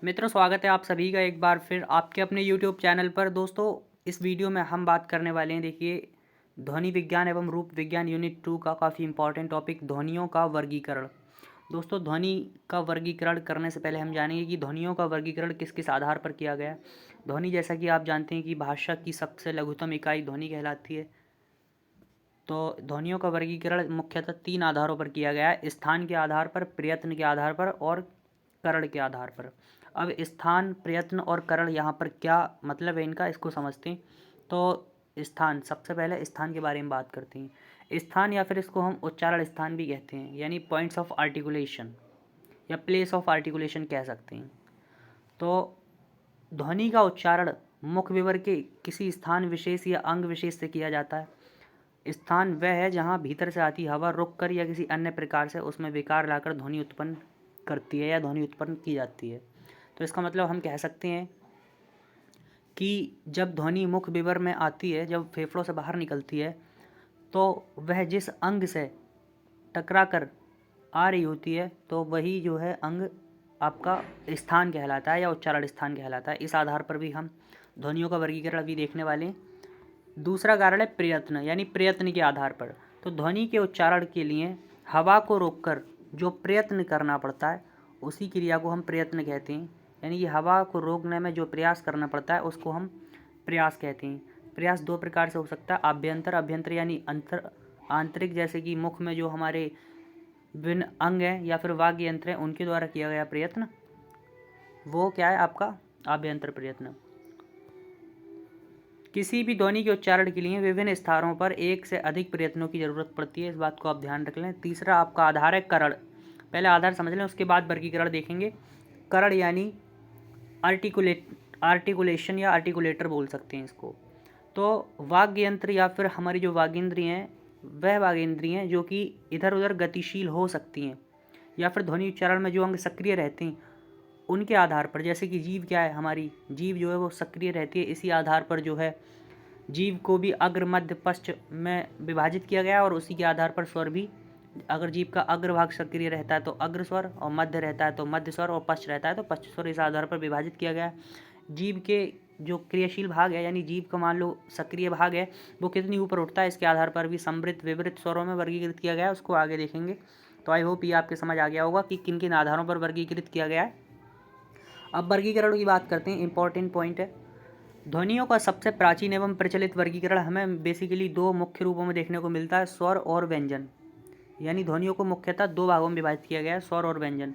मित्रों, स्वागत है आप सभी का एक बार फिर आपके अपने YouTube चैनल पर। दोस्तों, इस वीडियो में हम बात करने वाले हैं, देखिए, ध्वनि विज्ञान एवं रूप विज्ञान यूनिट 2 का काफ़ी इंपॉर्टेंट टॉपिक, ध्वनियों का वर्गीकरण। दोस्तों, ध्वनि का वर्गीकरण करने से पहले हम जानेंगे कि ध्वनियों का वर्गीकरण किस किस आधार पर किया गया है। ध्वनि, जैसा कि आप जानते हैं कि भाषा की सबसे लघुतम इकाई ध्वनि कहलाती है। तो ध्वनियों का वर्गीकरण मुख्यतः 3 आधारों पर किया गया है: स्थान के आधार पर, प्रयत्न के आधार पर और करण के आधार पर। अब स्थान, प्रयत्न और करण यहाँ पर क्या मतलब है इनका, इसको समझते हैं। तो स्थान, सबसे पहले स्थान के बारे में बात करते हैं। स्थान या फिर इसको हम उच्चारण स्थान भी कहते हैं, यानी पॉइंट्स ऑफ आर्टिकुलेशन या प्लेस ऑफ आर्टिकुलेशन कह सकते हैं। तो ध्वनि का उच्चारण मुख विवर के किसी स्थान विशेष या अंग विशेष से किया जाता है। स्थान वह है जहाँ भीतर से आती हवा रुक कर या किसी अन्य प्रकार से उसमें विकार लाकर ध्वनि उत्पन्न करती है या ध्वनि उत्पन्न की जाती है। तो इसका मतलब हम कह सकते हैं कि जब ध्वनि मुख विवर में आती है, जब फेफड़ों से बाहर निकलती है, तो वह जिस अंग से टकरा कर आ रही होती है, तो वही जो है अंग आपका स्थान कहलाता है या उच्चारण स्थान कहलाता है। इस आधार पर भी हम ध्वनियों का वर्गीकरण अभी देखने वाले हैं। दूसरा कारण है प्रयत्न, यानी प्रयत्न के आधार पर। तो ध्वनि के उच्चारण के लिए हवा को रोककर जो प्रयत्न करना पड़ता है, उसी क्रिया को हम प्रयत्न कहते हैं। यानी कि हवा को रोकने में जो प्रयास करना पड़ता है उसको हम प्रयास कहते हैं। प्रयास दो प्रकार से हो सकता है: आभ्यंतर, अभ्यंतर यानी अंतर, आंतरिक, जैसे कि मुख में जो हमारे विभिन्न अंग हैं या फिर वाग्य यंत्र हैं उनके द्वारा किया गया प्रयत्न, वो क्या है आपका आभ्यंतर प्रयत्न। किसी भी ध्वनि के उच्चारण के लिए विभिन्न स्थानों पर एक से अधिक प्रयत्नों की जरूरत पड़ती है, इस बात को आप ध्यान रख लें। तीसरा आपका आधार है करण। पहले आधार समझ लें, उसके बाद वर्गीकरण देखेंगे। करण यानी आर्टिकुलेशन या आर्टिकुलेटर बोल सकते हैं इसको। तो वाग्य यंत्र या फिर हमारी जो वागेंद्रियाँ हैं, वह वागेंद्रियाँ जो कि इधर उधर गतिशील हो सकती हैं या फिर ध्वनि उच्चारण में जो अंग सक्रिय रहते हैं उनके आधार पर, जैसे कि जीभ क्या है, हमारी जीभ जो है वो सक्रिय रहती है। इसी आधार पर जो है जीभ को भी अग्र, मध्य, पश्च में विभाजित किया गया और उसी के आधार पर स्वर भी, अगर जीभ का अग्रभाग सक्रिय रहता है तो अग्र स्वर, और मध्य रहता है तो मध्य स्वर, और पश्च रहता है तो पश्च स्वर, इस आधार पर विभाजित किया गया है। जीभ के जो क्रियाशील भाग है, यानी जीभ का मान लो सक्रिय भाग है, वो कितनी ऊपर उठता है, इसके आधार पर भी समृद्ध विवृत स्वरों में वर्गीकृत किया गया है। उसको आगे देखेंगे। तो आई होप ये आपके समझ आ गया होगा कि किन किन आधारों पर वर्गीकृत किया गया है। अब वर्गीकरण की बात करते हैं, इंपॉर्टेंट पॉइंट है। ध्वनियों का सबसे प्राचीन एवं प्रचलित वर्गीकरण हमें बेसिकली दो मुख्य रूपों में देखने को मिलता है: स्वर और व्यंजन। यानी ध्वनियों को मुख्यतः दो भागों में विभाजित किया गया है, स्वर और व्यंजन।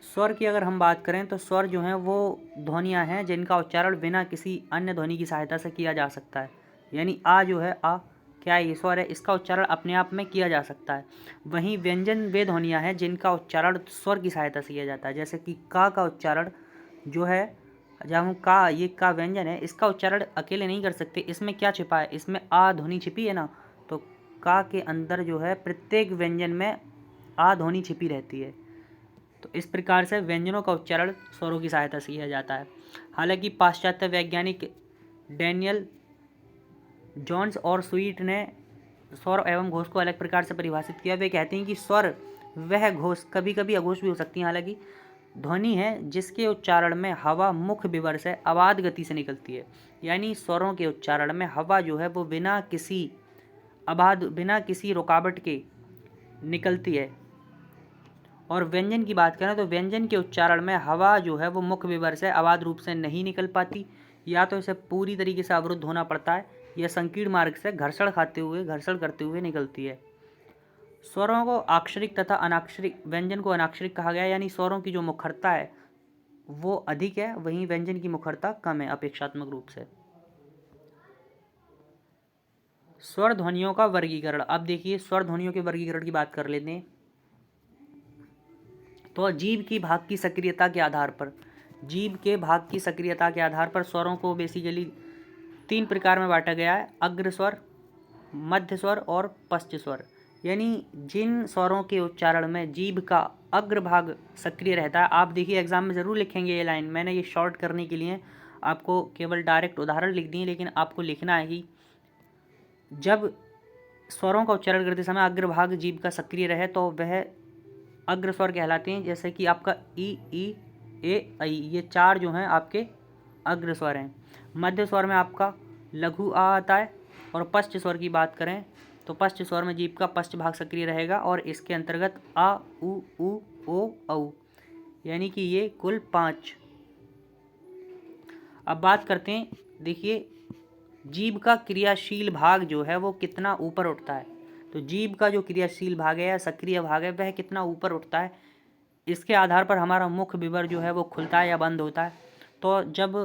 स्वर की अगर हम बात करें तो स्वर जो हैं वो ध्वनियाँ हैं जिनका उच्चारण बिना किसी अन्य ध्वनि की सहायता से किया जा सकता है। यानी आ जो है, आ क्या है, ये स्वर है, इसका उच्चारण अपने आप में किया जा सकता है। वहीं व्यंजन वे ध्वनियाँ हैं जिनका उच्चारण स्वर की सहायता से किया जाता है, जैसे कि का उच्चारण जो है, जब हम का, ये का व्यंजन है, इसका उच्चारण अकेले नहीं कर सकते। इसमें क्या छिपा है, इसमें आ ध्वनि छिपी है ना। तो का के अंदर जो है प्रत्येक व्यंजन में आ ध्वनि छिपी रहती है। तो इस प्रकार से व्यंजनों का उच्चारण स्वरों की सहायता से किया जाता है। हालांकि पाश्चात्य वैज्ञानिक डैनियल जॉन्स और स्वीट ने स्वर एवं घोष को अलग प्रकार से परिभाषित किया। वे कहते हैं कि स्वर वह घोष, कभी कभी अघोष भी हो सकती है हालांकि, ध्वनि है जिसके उच्चारण में हवा मुख विवर से अबाध गति से निकलती है। यानी स्वरों के उच्चारण में हवा जो है वो बिना किसी रुकावट के निकलती है। और व्यंजन की बात करें तो व्यंजन के उच्चारण में हवा जो है वो मुख विवर से अबाध रूप से नहीं निकल पाती, या तो इसे पूरी तरीके से अवरुद्ध होना पड़ता है या संकीर्ण मार्ग से घर्षण करते हुए निकलती है। स्वरों को अक्षरिक तथा अनाक्षरिक, व्यंजन को अनाक्षरिक कहा गया, यानी स्वरों की जो मुखरता है वो अधिक है, वहीं व्यंजन की मुखरता कम है अपेक्षात्मक रूप से। स्वर ध्वनियों का वर्गीकरण। अब देखिए, स्वर ध्वनियों के वर्गीकरण की बात कर लेते हैं। तो जीभ की भाग की सक्रियता के आधार पर, स्वरों को बेसिकली 3 प्रकार में बांटा गया है: अग्र स्वर, मध्य स्वर और पश्च स्वर। यानी जिन स्वरों के उच्चारण में जीभ का अग्रभाग सक्रिय रहता है, आप देखिए एग्जाम में ज़रूर लिखेंगे ये लाइन, मैंने ये शॉर्ट करने के लिए आपको केवल डायरेक्ट उदाहरण लिख दिए, लेकिन आपको लिखना है कि जब स्वरों का उच्चारण करते समय अग्रभाग जीभ का सक्रिय रहे तो वह अग्र स्वर कहलाते हैं। जैसे कि आपका ई, ए, ऐ, ये 4 जो हैं आपके अग्र स्वर हैं। मध्य स्वर में आपका लघु आ आता है। और पश्च स्वर की बात करें तो पश्च स्वर में जीभ का पश्च भाग सक्रिय रहेगा और इसके अंतर्गत आ, उ, ओ, औ, यानी कि ये कुल 5। अब बात करते हैं, देखिए जीभ का क्रियाशील भाग जो है वो कितना ऊपर उठता है। तो जीभ का जो क्रियाशील भाग है या सक्रिय भाग है वह कितना ऊपर उठता है, इसके आधार पर हमारा मुख विवर जो है वो खुलता है या बंद होता है। तो जब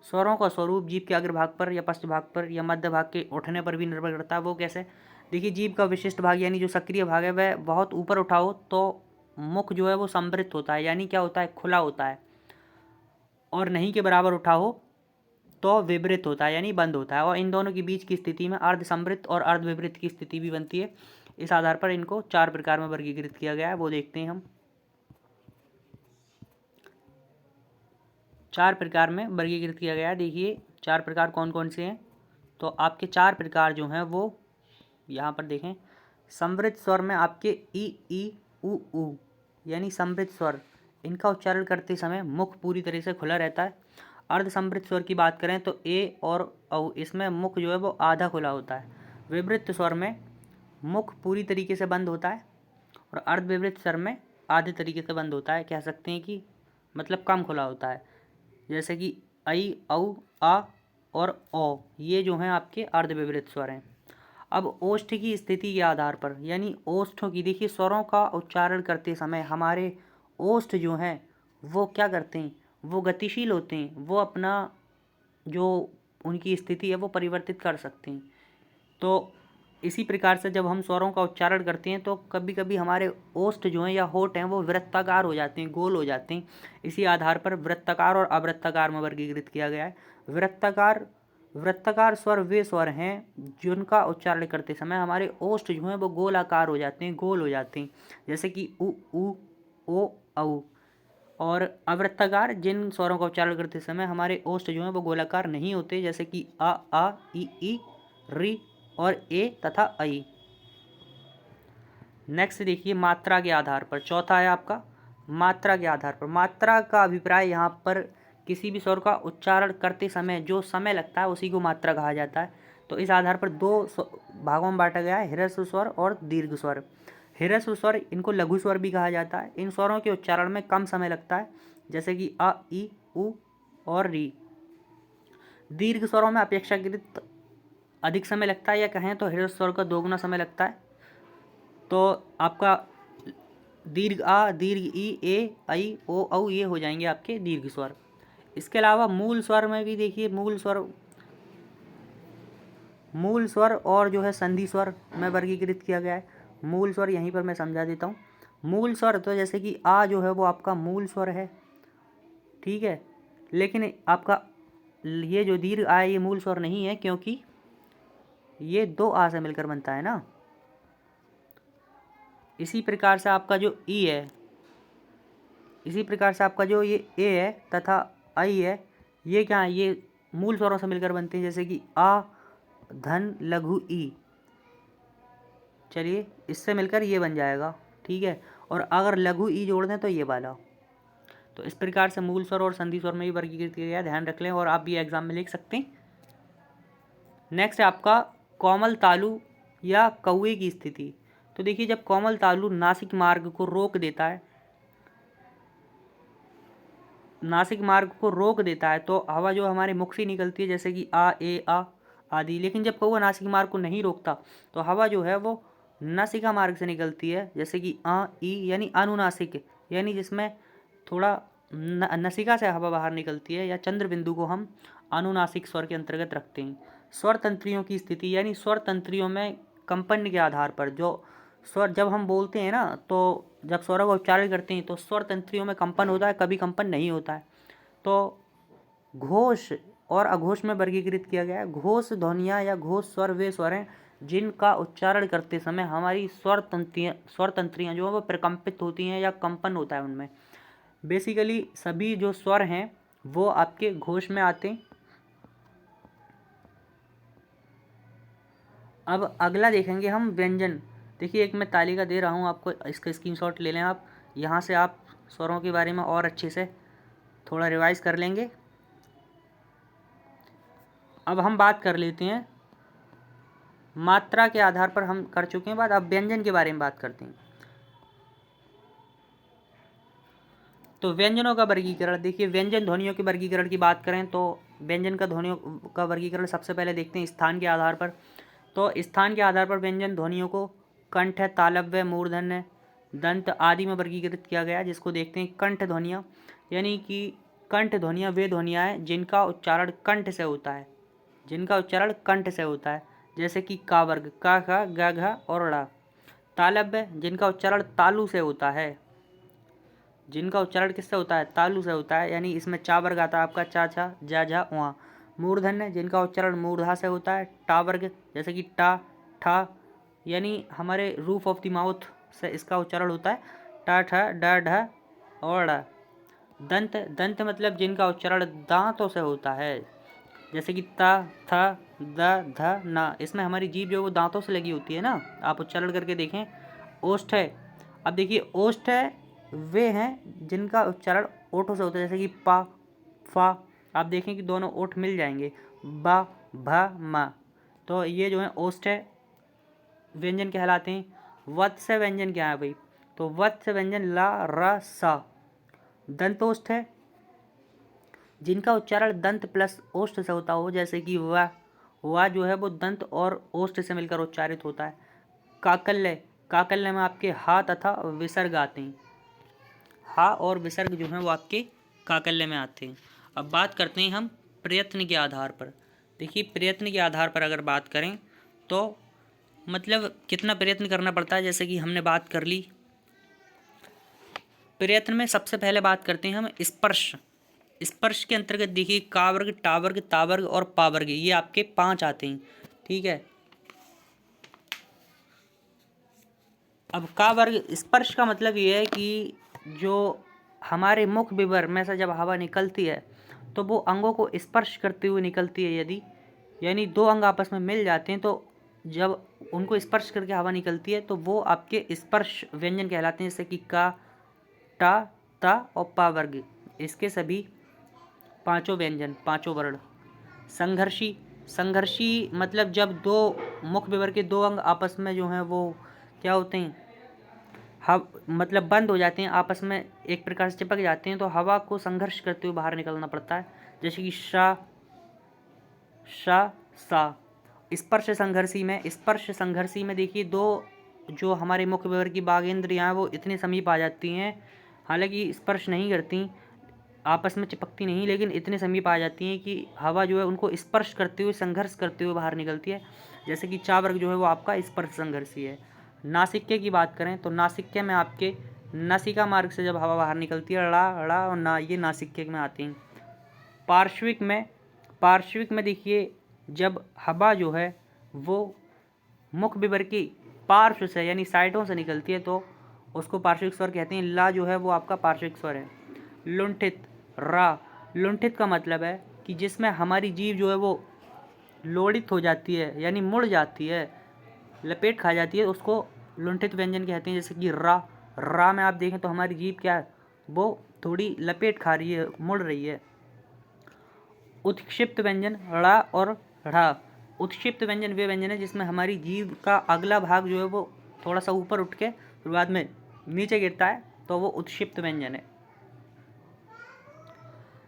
स्वरों का स्वरूप जीभ के अग्रभाग पर या पश्च भाग पर या मध्य भाग के उठने पर भी निर्भर करता है। वो कैसे? देखिए जीभ का विशिष्ट भाग यानी जो सक्रिय भाग है वह बहुत ऊपर उठा हो तो मुख जो है वो समृद्ध होता है, यानी क्या होता है, खुला होता है। और नहीं के बराबर उठा हो तो विवृत होता है, यानी बंद होता है। और इन दोनों के बीच की स्थिति में अर्ध समृद्ध और अर्ध विवृत की स्थिति भी बनती है। इस आधार पर इनको 4 प्रकार में वर्गीकृत किया गया है, वो देखते हैं हम। 4 प्रकार में वर्गीकृत किया गया है। देखिए 4 प्रकार कौन कौन से हैं। तो आपके 4 प्रकार जो हैं वो यहाँ पर देखें। समृद्ध स्वर में आपके ई, उ, यानी समृद्ध स्वर, इनका उच्चारण करते समय मुख पूरी तरह से खुला रहता है। अर्ध समृद्ध स्वर की बात करें तो ए और औ, इसमें मुख जो है वो आधा खुला होता है। विवृत स्वर में मुख पूरी तरीके से बंद होता है और अर्ध विवृत स्वर में आधे तरीके से बंद होता है। कह सकते हैं कि मतलब कम खुला होता है। जैसे कि ऐ, औ, आ और ओ, ये जो हैं आपके अर्ध विवृत स्वर हैं। अब ओष्ठ की स्थिति के आधार पर, यानी ओष्ठों की, देखिए स्वरों का उच्चारण करते समय हमारे ओष्ठ जो हैं वो क्या करते हैं, वो गतिशील होते हैं। वो अपना जो उनकी स्थिति है वो परिवर्तित कर सकते हैं। तो इसी प्रकार से जब हम स्वरों का उच्चारण करते हैं तो कभी कभी हमारे ओष्ठ जो हैं या होठ हैं वो वृत्ताकार हो जाते हैं, गोल हो जाते हैं। इसी आधार पर वृत्ताकार और अवृत्ताकार में वर्गीकृत किया गया है। वृत्ताकार स्वर वे स्वर हैं जिनका उच्चारण करते समय हमारे ओष्ठ जो हैं वो गोलाकार हो जाते हैं, गोल हो जाते हैं। जैसे कि उ, ओ, औ। और अवृत्ताकार जिन स्वरों का उच्चारण करते समय हमारे ओष्ठ जो हैं वो गोलाकार नहीं होते, जैसे कि आ, ई, री और ए तथा ऐ। नेक्स्ट देखिए मात्रा के आधार पर, चौथा है आपका मात्रा के आधार पर। मात्रा का अभिप्राय यहाँ पर किसी भी स्वर का उच्चारण करते समय जो समय लगता है उसी को मात्रा कहा जाता है। तो इस आधार पर 2 भागों में बांटा गया है, ह्रस्व स्वर और दीर्घ स्वर। ह्रस्व स्वर, इनको लघु स्वर भी कहा जाता है। इन स्वरों के उच्चारण में कम समय लगता है, जैसे कि अ, ई, उ और री। दीर्घ स्वरों में अपेक्षाकृत अधिक समय लगता है, या कहें तो ह्रस्व स्वर का दोगुना समय लगता है। तो आपका दीर्घ आ, दीर्घ ई, ए, ऐ, ओ, औ ये हो जाएंगे आपके दीर्घ स्वर। इसके अलावा मूल स्वर में भी देखिए मूल स्वर और जो है संधि स्वर में वर्गीकृत किया गया है। मूल स्वर यहीं पर मैं समझा देता हूँ। मूल स्वर तो जैसे कि आ जो है वो आपका मूल स्वर है, ठीक है। लेकिन आपका ये जो दीर्घ आ ये मूल स्वर नहीं है, क्योंकि ये 2 आ से मिलकर बनता है ना। इसी प्रकार से आपका जो ई है, इसी प्रकार से आपका जो ये ए है तथा ऐ है, ये क्या है, ये मूल स्वरों से मिलकर बनते हैं। जैसे कि आ, धन, लघु ई, चलिए इससे मिलकर ये बन जाएगा, ठीक है। और अगर लघु ई जोड़ दें तो ये वाला। तो इस प्रकार से मूल स्वर और संधि स्वर में भी वर्गीकृत किया गया, ध्यान रख लें और आप भी एग्जाम में लिख सकते हैं। नेक्स्ट है आपका कोमल तालु या कौवे की स्थिति। तो देखिए जब कोमल तालु नासिक मार्ग को रोक देता है, तो हवा जो हमारे मुख से निकलती है, जैसे कि आ, ए, आ आदि। लेकिन जब कौवा नासिक मार्ग को नहीं रोकता तो हवा जो है वो नासिका मार्ग से निकलती है, जैसे कि आ, ई, यानी अनुनासिक, यानी जिसमें थोड़ा नसिका से हवा बाहर निकलती है, या चंद्र बिंदु को हम अनुनासिक स्वर के अंतर्गत रखते हैं। स्वर तंत्रियों की स्थिति, यानी स्वर तंत्रियों में कंपन के आधार पर जो स्वर, जब हम बोलते हैं ना तो जब स्वरों का उच्चारण करते हैं तो स्वर तंत्रियों में कंपन होता है, कभी कंपन नहीं होता है। तो घोष और अघोष में वर्गीकृत किया गया है। घोष ध्वनियाँ या घोष स्वर वे स्वर हैं जिनका उच्चारण करते समय हमारी स्वर तंत्रियाँ जो है वो प्रकम्पित होती हैं या कंपन होता है उनमें। बेसिकली सभी जो स्वर हैं वो आपके घोष में आते हैं। अब अगला देखेंगे हम व्यंजन। देखिए एक मैं तालिका दे रहा हूँ आपको, इसका स्क्रीनशॉट ले लें आप, यहाँ से आप स्वरों के बारे में और अच्छे से थोड़ा रिवाइज कर लेंगे। अब हम बात कर लेते हैं, मात्रा के आधार पर हम कर चुके हैं बात, अब व्यंजन के बारे में बात करते हैं। तो व्यंजनों का वर्गीकरण, देखिए व्यंजन ध्वनियों के वर्गीकरण की बात करें तो व्यंजन का ध्वनियों का वर्गीकरण सबसे पहले देखते हैं स्थान के आधार पर। तो स्थान के आधार पर व्यंजन ध्वनियों को कंठ, तालव्य, मूर्धन्य, दंत आदि में वर्गीकृत किया गया, जिसको देखते हैं कंठ ध्वनियाँ। यानी कि कंठ ध्वनियाँ वे ध्वनियाँ हैं जिनका उच्चारण कंठ से होता है, जिनका उच्चारण कंठ से होता है, जैसे कि का वर्ग, का, खा, गा, घा और ड़ा। तालव्य, जिनका उच्चारण तालु से होता है, जिनका उच्चारण किससे होता है, तालु से होता है, यानी इसमें चा वर्ग आता है आपका, चा, छा, जा, झा, वहाँ। मूर्धन्य, जिनका उच्चारण मूर्धा से होता है, टा वर्ग, जैसे कि टा, ठा, यानी हमारे रूफ ऑफ द माउथ से इसका उच्चारण होता है, टा, ठा, डा, ढा और ड़ा। दंत, दंत मतलब जिनका उच्चारण दांतों से होता है, जैसे कि ता, था, द, ध, ना। इसमें हमारी जीभ जो है वो दांतों से लगी होती है ना, आप उच्चारण करके देखें। ओष्ठ है, अब देखिए ओष्ठ है वे हैं जिनका उच्चारण ओठों से होता है, जैसे कि पा, फा, आप देखें कि दोनों ओठ मिल जाएंगे, बा, भा, मा। तो ये जो है ओष्ठ है व्यंजन कहलाते हैं। वत्स व्यंजन क्या है भाई, तो वत्स व्यंजन ला, र, सा। दंतोष्ठ है जिनका उच्चारण दंत प्लस ओष्ठ से होता हो, जैसे कि वह जो है वो दंत और ओष्ठ से मिलकर उच्चारित होता है। काकल्य, काकल्य में आपके हा तथा विसर्ग आते हैं, हा और विसर्ग जो हैं वो आपके काकल्य में आते हैं। अब बात करते हैं हम प्रयत्न के आधार पर। देखिए प्रयत्न के आधार पर अगर बात करें तो मतलब कितना प्रयत्न करना पड़ता है, जैसे कि हमने बात कर ली। प्रयत्न में सबसे पहले बात करते हैं हम स्पर्श। स्पर्श के अंतर्गत देखिए का वर्ग, टा वर्ग, ता वर्ग और पा वर्ग, ये आपके 5 आते हैं, ठीक है। अब का वर्ग स्पर्श का मतलब ये है कि जो हमारे मुख विवर में से जब हवा निकलती है तो वो अंगों को स्पर्श करते हुए निकलती है, यदि यानी दो अंग आपस में मिल जाते हैं तो जब उनको स्पर्श करके हवा निकलती है तो वो आपके स्पर्श व्यंजन कहलाते हैं, जैसे कि का, टा, ता और पा वर्ग, इसके सभी 5 व्यंजन, 5 वर्ण। संघर्षी, संघर्षी मतलब जब दो मुख विवर के दो अंग आपस में जो हैं वो क्या होते हैं, मतलब बंद हो जाते हैं, आपस में एक प्रकार से चिपक जाते हैं, तो हवा को संघर्ष करते हुए बाहर निकलना पड़ता है, जैसे कि शा, शा, सा। स्पर्श संघर्षी में देखिए दो जो हमारे मुख विवर की बाघेंद्रियाँ हैं वो इतने समीप आ जाती हैं, हालांकि स्पर्श नहीं करती, आपस में चिपकती नहीं, लेकिन इतने समीप आ जाती हैं कि हवा जो है उनको स्पर्श करते हुए, संघर्ष करते हुए बाहर निकलती है, जैसे कि चा वर्ग जो है वो आपका स्पर्श संघर्षी है। नासिक्य की बात करें तो नासिक्य में आपके नासिका मार्ग से जब हवा बाहर निकलती है, ड़ा, ड़ा और ना, ये नासिक्य में आती हैं। पार्श्विक में देखिए जब हवा जो है वो मुख विवर की पार्श्व से यानी साइडों से निकलती है तो उसको पार्श्विक स्वर कहते हैं। ला जो है वो आपका पार्श्विक स्वर है। लुंठित, रा, लुंठित का मतलब है कि जिसमें हमारी जीभ जो है वो लोड़ित हो जाती है, यानी मुड़ जाती है, लपेट खा जाती है, उसको लुंठित व्यंजन कहते हैं। जैसे कि रा में आप देखें तो हमारी जीभ क्या है, वो थोड़ी लपेट खा रही है, मुड़ रही है। उत्क्षिप्त व्यंजन ड़ा और ढ़ा। उत्क्षिप्त व्यंजन वे व्यंजन है जिसमें हमारी जीभ का अगला भाग जो है वो थोड़ा सा ऊपर उठ के फिर बाद में नीचे गिरता है, तो वो उत्क्षिप्त व्यंजन है।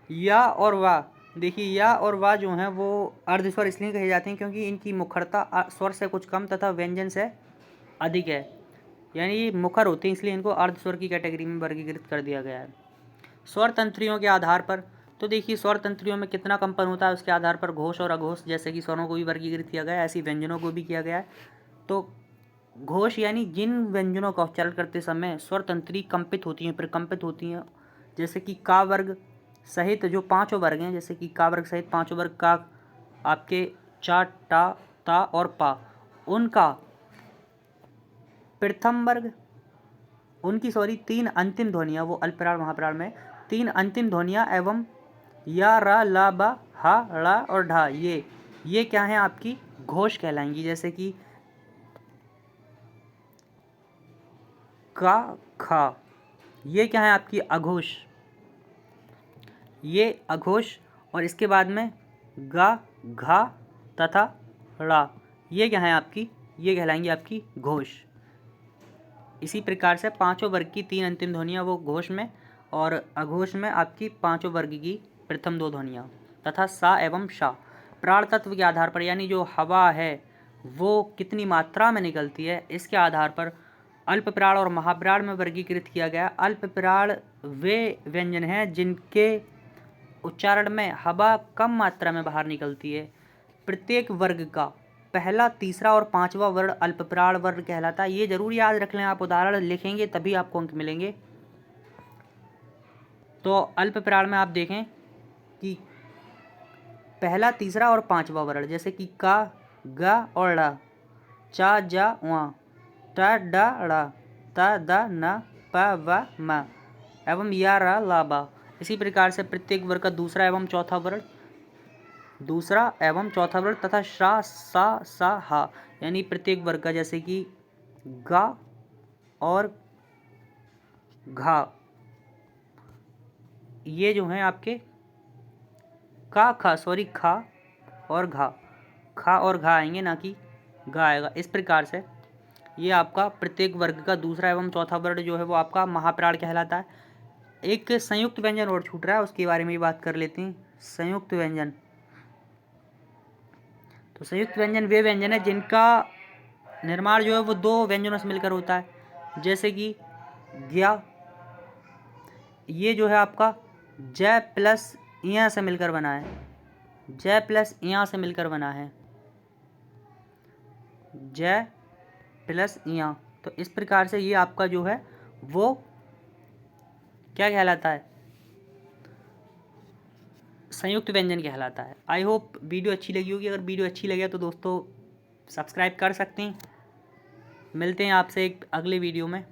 या और वा, देखिए या और वा जो हैं वो अर्धस्वर इसलिए कहे जाते हैं क्योंकि इनकी मुखरता स्वर से कुछ कम तथा व्यंजन से अधिक है, यानी ये मुखर होते हैं, इसलिए इनको अर्धस्वर की कैटेगरी में वर्गीकृत कर दिया गया है। स्वर तंत्रियों के आधार पर, तो देखिए स्वर तंत्रियों में कितना कंपन होता है उसके आधार पर घोष और अघोष जैसे कि स्वरों को भी वर्गीकृत किया गया है, ऐसी व्यंजनों को भी किया गया है। तो घोष यानी जिन व्यंजनों का उच्चारण करते समय स्वर तंत्री कंपित होती हैं, प्रकंपित होती हैं, जैसे कि का वर्ग सहित जो 5 वर्ग हैं, जैसे कि का वर्ग सहित 5 वर्ग का आपके चा, टा, ता और पा, उनका प्रथम वर्ग, उनकी 3 अंतिम ध्वनियाँ, वो अल्पराण महाप्राण में 3 अंतिम ध्वनियाँ एवं या, रा, ला, बा, हा, ड़ा और ढा, ये क्या हैं आपकी घोष कहलाएंगी, जैसे कि का, खा, ये क्या है आपकी अघोष, ये अघोष, और इसके बाद में गा, घा तथा ड़ा, ये क्या है आपकी, ये कहलाएंगी आपकी घोष। इसी प्रकार से पांचों वर्ग की 3 अंतिम ध्वनियाँ वो घोष में और अघोष में आपकी पांचों वर्ग की प्रथम 2 ध्वनियाँ तथा सा एवं शा प्राण तत्व के आधार पर, यानी जो हवा है वो कितनी मात्रा में निकलती है इसके आधार पर अल्प प्राण और महाप्राण में वर्गीकृत किया गया। अल्प प्राण वे व्यंजन हैं जिनके उच्चारण में हवा कम मात्रा में बाहर निकलती है। प्रत्येक वर्ग का पहला, तीसरा और पांचवा वर्ण अल्पप्राण वर्ण कहलाता है। ये जरूर याद रख लें, आप उदाहरण लिखेंगे तभी आपको अंक मिलेंगे। तो अल्पप्राण में आप देखें कि पहला, तीसरा और पांचवा वर्ण, जैसे कि का, गा और ड़ा, चा, जा, वा, टा, डा, ड़ा, ता, दा, ना, पा, वा, मा एवं या, रा, ला, बा। इसी प्रकार से प्रत्येक वर्ग का दूसरा एवं चौथा वर्ण तथा शा, सा, हा, यानी प्रत्येक वर्ग का, जैसे कि गा और घा, ये जो हैं आपके खा और घा आएंगे, ना कि गा आएगा। इस प्रकार से ये आपका प्रत्येक वर्ग का दूसरा एवं चौथा वर्ण जो है वो आपका महाप्राण कहलाता है। एक संयुक्त व्यंजन और छूट रहा है, उसके बारे में भी बात कर लेते हैं। संयुक्त व्यंजन, तो संयुक्त व्यंजन वे व्यंजन है जिनका निर्माण जो है वो 2 व्यंजनों से मिलकर होता है, जैसे कि ज्ञा, ये जो है आपका जय प्लस इया से मिलकर बना है, जय प्लस इया से मिलकर बना है, जय प्लस इया। तो इस प्रकार से ये आपका जो है वो क्या कहलाता है, संयुक्त व्यंजन कहलाता है। आई होप वीडियो अच्छी लगी होगी। अगर वीडियो अच्छी लगे तो दोस्तों सब्सक्राइब कर सकते हैं। मिलते हैं आपसे एक अगले वीडियो में।